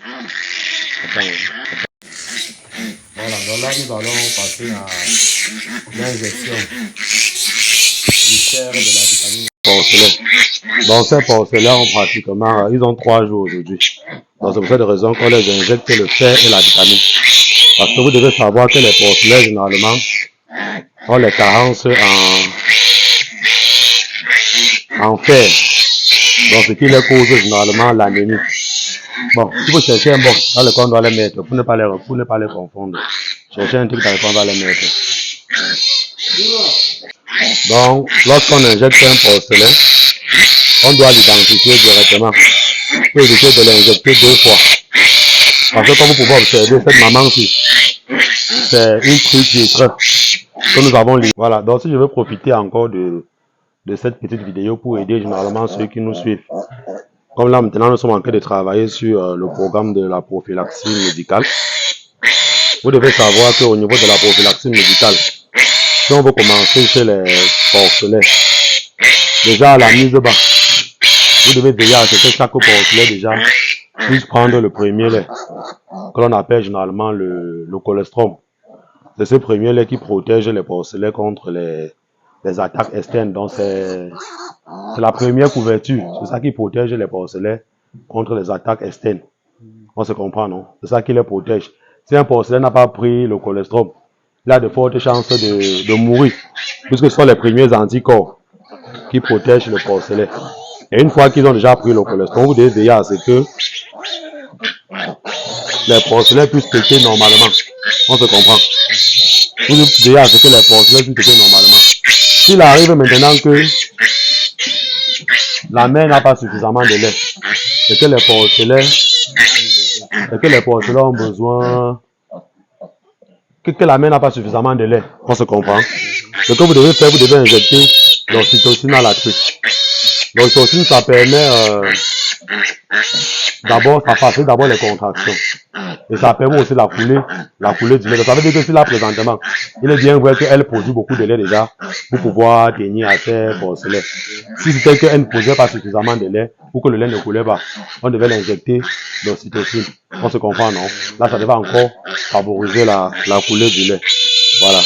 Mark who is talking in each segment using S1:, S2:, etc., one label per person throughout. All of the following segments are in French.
S1: Attends. Voilà, donc là nous allons passer à l'injection du fer et de la vitamine porcelaine. Dans ces porcelains, pratiquement, ils ont 3 jours aujourd'hui. Donc c'est pour cette raison qu'on les injecte le fer et la vitamine. Parce que vous devez savoir que les porcelains, généralement, ont les carences en fer. Donc ce qui les cause généralement l'anémie. Bon, si vous cherchez un box dans lequel on doit les mettre, pour ne pas les confondre. Cherchez un truc dans lequel on doit les mettre. Donc, lorsqu'on injecte un porcelain, on doit l'identifier directement pour éviter de l'injecter 2 fois. Parce que comme vous pouvez observer, cette maman-ci, c'est une truc que nous avons livré. Voilà, donc si je veux profiter encore de cette petite vidéo pour aider généralement ceux qui nous suivent. Comme là maintenant nous sommes en train de travailler sur le programme de la prophylaxie médicale. Vous devez savoir qu'au niveau de la prophylaxie médicale, si on veut commencer chez les porcelains, déjà à la mise bas, vous devez veiller à ce que chaque porcelain déjà puisse prendre le premier lait, que l'on appelle généralement le colostrum. C'est ce premier lait qui protège les porcelains contre les attaques externes. Donc c'est la première couverture. C'est ça qui protège les porcelains contre les attaques externes. On se comprend, non? C'est ça qui les protège. Si un porcelain n'a pas pris le colostrum, il a de fortes chances de mourir, puisque ce sont les premiers anticorps qui protègent le porcelain. Et une fois qu'ils ont déjà pris le colostrum, vous devez veiller à ce que les porcelains puissent péter normalement. On se comprend. Vous devez veiller à ce que les porcelains puissent péter normalement. S'il arrive maintenant que la mère n'a pas suffisamment de lait, et que les porcelains ont besoin, que la mère n'a pas suffisamment de lait, on se comprend. Ce que vous devez faire, vous devez injecter l'ocytocine à la truc. L'ocytocine, ça permet ça facilite d'abord les contractions. Et ça permet aussi la coulée du lait. Ça veut dire que si là présentement, il est bien vrai qu'elle produit beaucoup de lait déjà pour pouvoir tenir à ses porcelains. Si c'était qu'elle ne produisait pas suffisamment de lait pour que le lait ne coulait pas, on devait l'injecter l'ocytocine. On se comprend, non? Là, ça devait encore favoriser la coulée du lait. Voilà.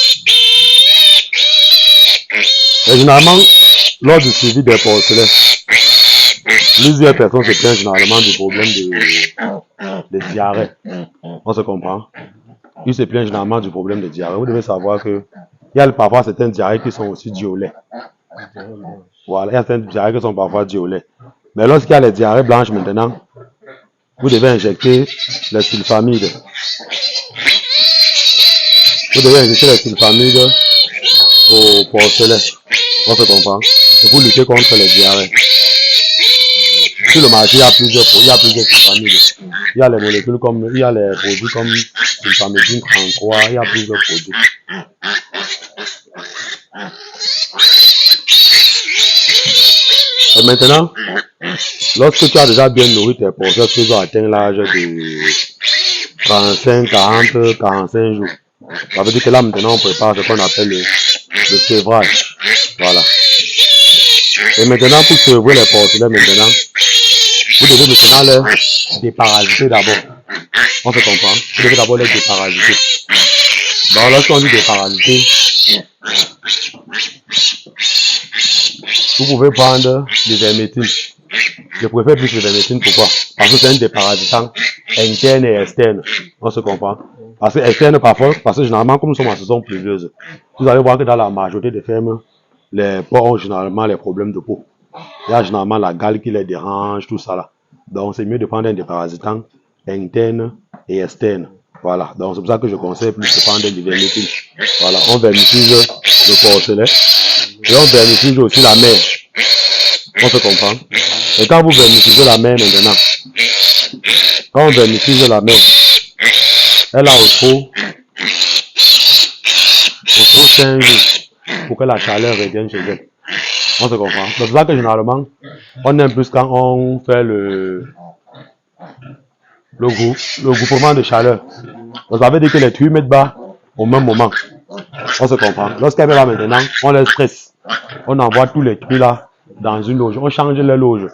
S1: Et généralement, lors du suivi des porcelains, plusieurs personnes se plaignent généralement du problème de diarrhée. On se comprend. Ils se plaignent généralement du problème de diarrhée. Vous devez savoir que il y a parfois certaines diarrhées qui sont aussi dues au lait. Voilà, il y a certaines diarrhées qui sont parfois dues au lait. Mais lorsqu'il y a les diarrhées blanches maintenant, vous devez injecter les sulfamides. Vous devez injecter les sulfamides au porcelain. On se comprend. C'est pour lutter contre les diarrhées. Sur le marché, il y a plusieurs sulfamides. Il y a les molécules il y a les produits comme sulfamidine 33, il y a plusieurs produits. Et maintenant, lorsque tu as déjà bien nourri tes porcelains, tu as atteint l'âge de 35, 40, 45 jours. Ça veut dire que là maintenant on prépare ce qu'on appelle le sevrage. Voilà. Et maintenant pour sevrer les porcelains maintenant, vous devez maintenant les déparasiter d'abord. On se comprend. Vous devez d'abord les déparasiter. Donc lorsqu'on dit déparasiter, vous pouvez prendre des vermétines. Je préfère plus les vermétines, pourquoi? Parce que c'est un déparasitant interne et externe. On se comprend. Parce que externe parfois, parce que généralement comme nous sommes en saison pluvieuse, vous allez voir que dans la majorité des fermes, les porcs ont généralement les problèmes de peau. Il y a généralement la gale qui les dérange, tout ça là. Donc c'est mieux de prendre un déparasitant interne et externe. Voilà. Donc c'est pour ça que je conseille plus de prendre des vermicide. Voilà. On vermicide le porcelain. Et on vermicide aussi la mer. On se comprend. Et quand vous vermicidez la mer maintenant, quand on vermicide la mer, elle a au trop 5 jours pour que la chaleur revienne chez elle. On se comprend. C'est pour ça que généralement, on aime plus quand on fait le groupement de chaleur. Donc ça veut dire que les tuyaux mettent bas au même moment. On se comprend. Lorsqu'elle est là maintenant, on les stresse. On envoie tous les tuyaux là dans une loge. On change les loges.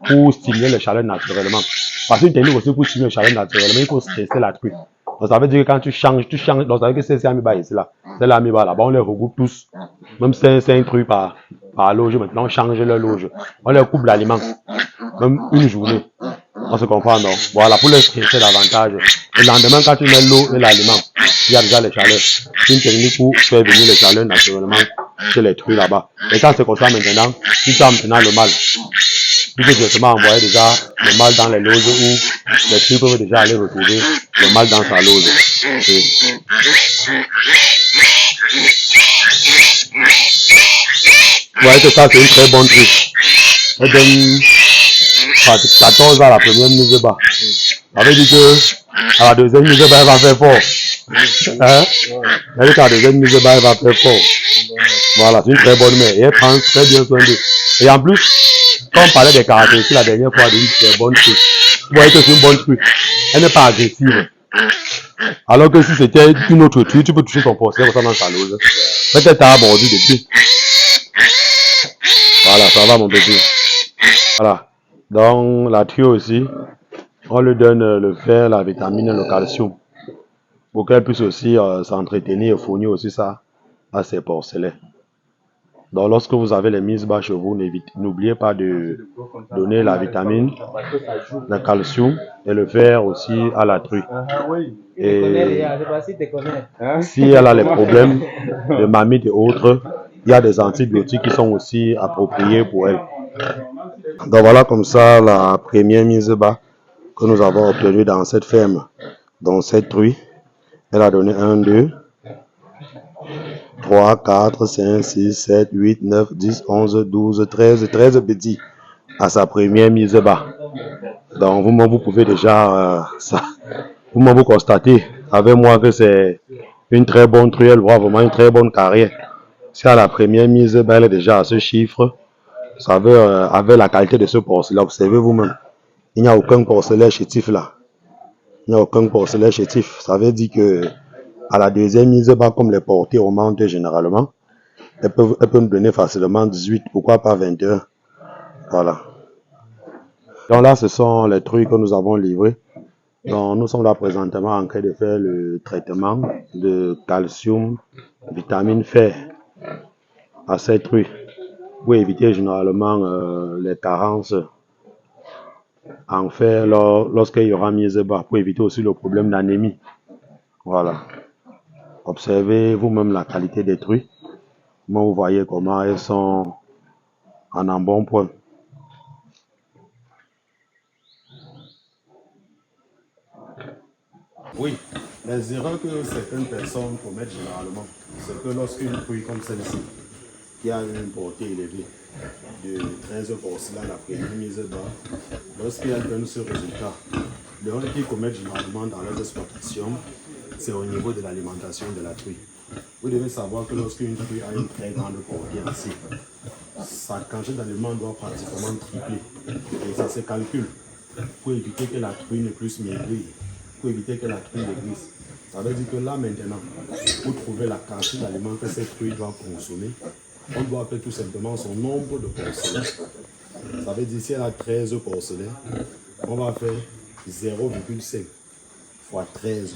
S1: pour stimuler les chaleurs naturellement. Parce qu'une technique aussi pour stimuler les chaleurs naturellement, il faut stresser la truie. Donc ça veut dire que quand tu changes, donc ça veut dire que ces amibas ici là, c'est l'amiba là-bas, on les regroupe tous. Même 5 truies par loge, maintenant on change leur loge. On leur coupe l'aliment. Même une journée. On se comprend, non? Voilà, pour les stresser davantage. Le lendemain, quand tu mets l'eau et l'aliment, il y a déjà les chaleurs. C'est une technique pour faire venir les chaleurs naturellement chez les truies là-bas. Et quand c'est comme ça maintenant, tu sens maintenant le mal. Tu peux directement envoyer déjà le mal dans les loges où les truies peuvent déjà aller retrouver le mal dans sa loge. Vous voyez que ça, c'est une très bonne truc. Elle donne 14 à la première mise de bas. Ça veut dire que à la deuxième mise de bas, elle va faire fort. Hein? Elle dit qu'à la deuxième mise de bas, elle va faire fort. Voilà, c'est une très bonne mère. Et elle prend très bien soin d'eux. Et en plus, quand on parlait des caractéristiques la dernière fois, d'une très bonne truc. Vous voyez que c'est une bonne truc. Elle n'est pas agressive. Alors que si c'était une autre truc, tu peux toucher ton porcelain comme ça dans sa loge. Peut-être t'as mordu depuis. Voilà, ça va mon petit. Voilà. Donc la truie aussi, on lui donne le fer, la vitamine, le calcium. Pour qu'elle puisse aussi s'entretenir et fournir aussi ça à ses porcelets. Donc lorsque vous avez les mises bas chez vous, n'oubliez pas de donner la vitamine, le calcium et le fer aussi à la truie. Et si elle a les problèmes de mamite et autres, il y a des antibiotiques qui sont aussi appropriés pour elle. Donc voilà comme ça la première mise bas que nous avons obtenue dans cette ferme. Donc cette truie, elle a donné 1, 2, 3, 4, 5, 6, 7, 8, 9, 10, 11, 12, 13 petits à sa première mise bas. Donc vous pouvez déjà vous constater avec moi que c'est une très bonne truie, elle voit vraiment une très bonne carrière. Si à la première mise bas, elle est déjà à ce chiffre, ça veut avec la qualité de ce porcelain, observez vous-même. Il n'y a aucun porcelain chétif là. Il n'y a aucun porcelain chétif. Ça veut dire que à la deuxième mise bas, comme les portées augmentent généralement, elle peut nous donner facilement 18, pourquoi pas 21. Voilà. Donc là, ce sont les trucs que nous avons livrés. Donc nous sommes là présentement en train de faire le traitement de calcium, vitamine fer à ces trucs pour éviter généralement les carences en fer lorsqu'il y aura mise bas, pour éviter aussi le problème d'anémie. Voilà. Observez vous-même la qualité des truies. Vous voyez comment elles sont en un bon point. Oui, les erreurs que certaines personnes commettent généralement, c'est que lorsqu'une truie comme celle-ci, qui a une portée élevée de 13 porcelains à la première mise bas, lorsqu'elle donne ce résultat, l'erreur qu'ils commettent généralement dans leurs exploitations, c'est au niveau de l'alimentation de la truie. Vous devez savoir que lorsqu'une truie a une très grande portée ainsi, sa quantité d'aliments doit pratiquement tripler. Et ça se calcule pour éviter que la truie ne puisse maigrir, pour éviter que la truie maigrisse. Ça veut dire que là maintenant, pour trouver la quantité d'aliments que cette truie doit consommer, on doit faire tout simplement son nombre de porcelains. Ça veut dire si elle a 13 porcelains, on va faire 0,5 fois 13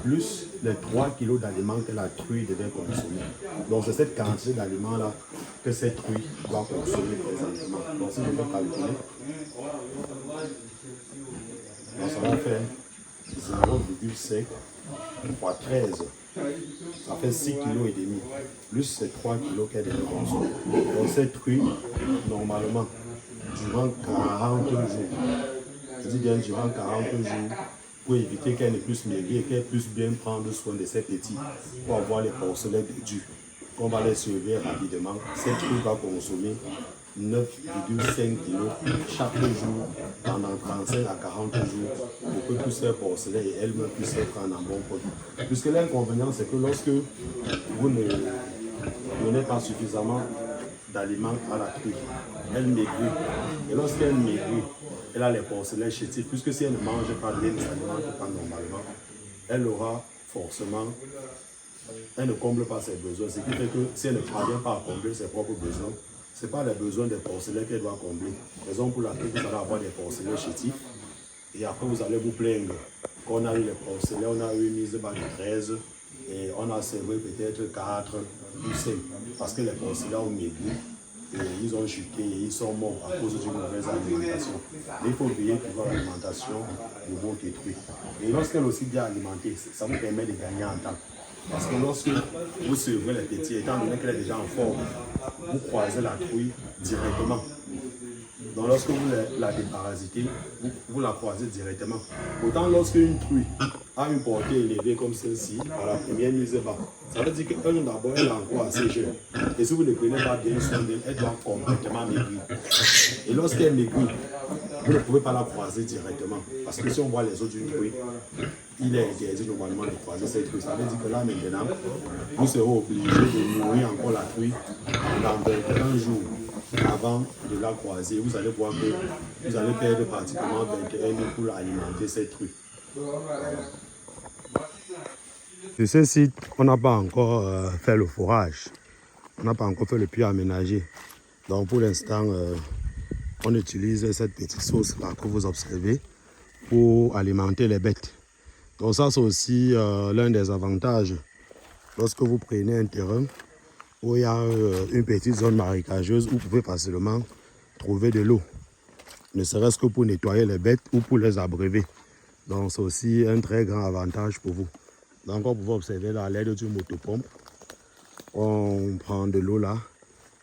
S1: plus les 3 kg d'aliments que la truie devait consommer. Donc c'est cette quantité d'aliments-là que cette truie doit consommer présentement. Donc si je vais calculer, donc ça va faire 0,5 fois 13. Ça fait 6,5 kg, plus ces 3 kg qu'elle devait consommer. Donc cette truie, normalement, durant 40 jours, je dis bien durant 40 jours, pour éviter qu'elle ne puisse maigrir et qu'elle puisse bien prendre soin de ses petits, pour avoir les porcelets durs, qu'on va les surveiller rapidement. Cette truie va consommer 9,5 kg chaque jour pendant 35 à 40 jours pour que tous ces porcelets et elle-même puissent être en un bon produit. Puisque l'inconvénient, c'est que lorsque vous ne donnez pas suffisamment d'aliments à la truie, elle maigrit. Et lorsqu'elle maigrit, elle a les porcelets chétifs, puisque si elle ne mange pas bien, ne s'alimente pas normalement, elle aura forcément, elle ne comble pas ses besoins. Ce qui fait que si elle ne parvient pas à combler ses propres besoins,
S2: ce n'est pas les besoins des porcelains qu'elle doit combler. Raison pour laquelle vous allez avoir des porcelains chétifs. Et après, vous allez vous plaindre qu'on a eu les porcelains, on a eu une mise de 13 et on a servi peut-être 4 ou 5 parce que les porcelains ont maigri et ils ont chuté et ils sont morts à cause d'une mauvaise alimentation. Mais il faut veiller pour l'alimentation de votre truc. Et lorsqu'elle est aussi bien alimentée, ça vous permet de gagner en temps. Parce que lorsque vous servez les petits, étant donné qu'elle est déjà en forme, vous croisez la truie directement. Donc lorsque vous la déparasitez, vous la croisez directement. Autant lorsqu'une truie a une portée élevée comme celle-ci, à la première mise bas, ça veut dire qu'elle d'abord elle est encore assez jeune. Et si vous ne prenez pas bien soin d'elle, elle doit complètement maigrir. Et lorsqu'elle maigrit, vous ne pouvez pas la croiser directement. Parce que si on voit les autres d'une truie, il est interdit normalement de croiser cette truie. Ça veut dire que là maintenant, vous serez obligé de nourrir encore la truie pendant 21 jours. Avant de la croiser, vous allez voir que vous allez perdre pratiquement 21 000 pour alimenter cette truie.
S1: Sur ce site, on n'a pas encore fait le forage. On n'a pas encore fait le puits aménagé. Donc pour l'instant, on utilise cette petite sauce là que vous observez pour alimenter les bêtes. Donc ça c'est aussi l'un des avantages lorsque vous prenez un terrain où il y a une petite zone marécageuse où vous pouvez facilement trouver de l'eau. Ne serait-ce que pour nettoyer les bêtes ou pour les abreuver. Donc c'est aussi un très grand avantage pour vous. Donc comme vous pouvez observer là, à l'aide d'une motopompe, on prend de l'eau là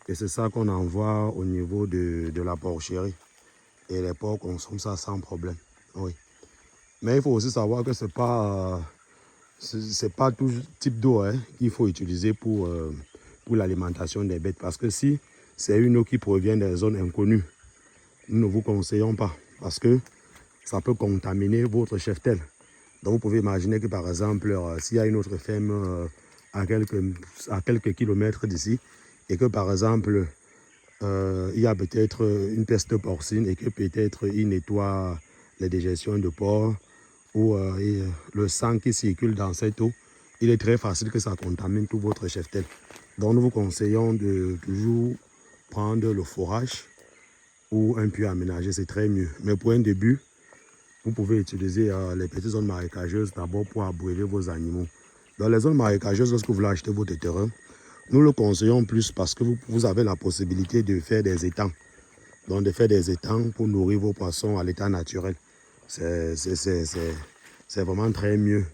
S1: et c'est ça qu'on envoie au niveau de la porcherie. Et les porcs consomment ça sans problème. Oui. Mais il faut aussi savoir que c'est pas tout type d'eau qu'il faut utiliser pour l'alimentation des bêtes. Parce que si c'est une eau qui provient des zones inconnues, nous ne vous conseillons pas. Parce que ça peut contaminer votre cheptel. Donc vous pouvez imaginer que par exemple, s'il y a une autre ferme à quelques kilomètres d'ici, et que par exemple, il y a peut-être une peste porcine et que peut-être il nettoie les dégestions de porc ou le sang qui circule dans cette eau, il est très facile que ça contamine tout votre cheptel. Donc nous vous conseillons de toujours prendre le forage ou un puits aménagé, c'est très mieux. Mais pour un début, vous pouvez utiliser les petites zones marécageuses d'abord pour abreuver vos animaux. Dans les zones marécageuses, lorsque vous voulez acheter votre terrain, nous le conseillons plus parce que vous avez la possibilité de faire des étangs. Donc de faire des étangs pour nourrir vos poissons à l'état naturel. C'est vraiment très mieux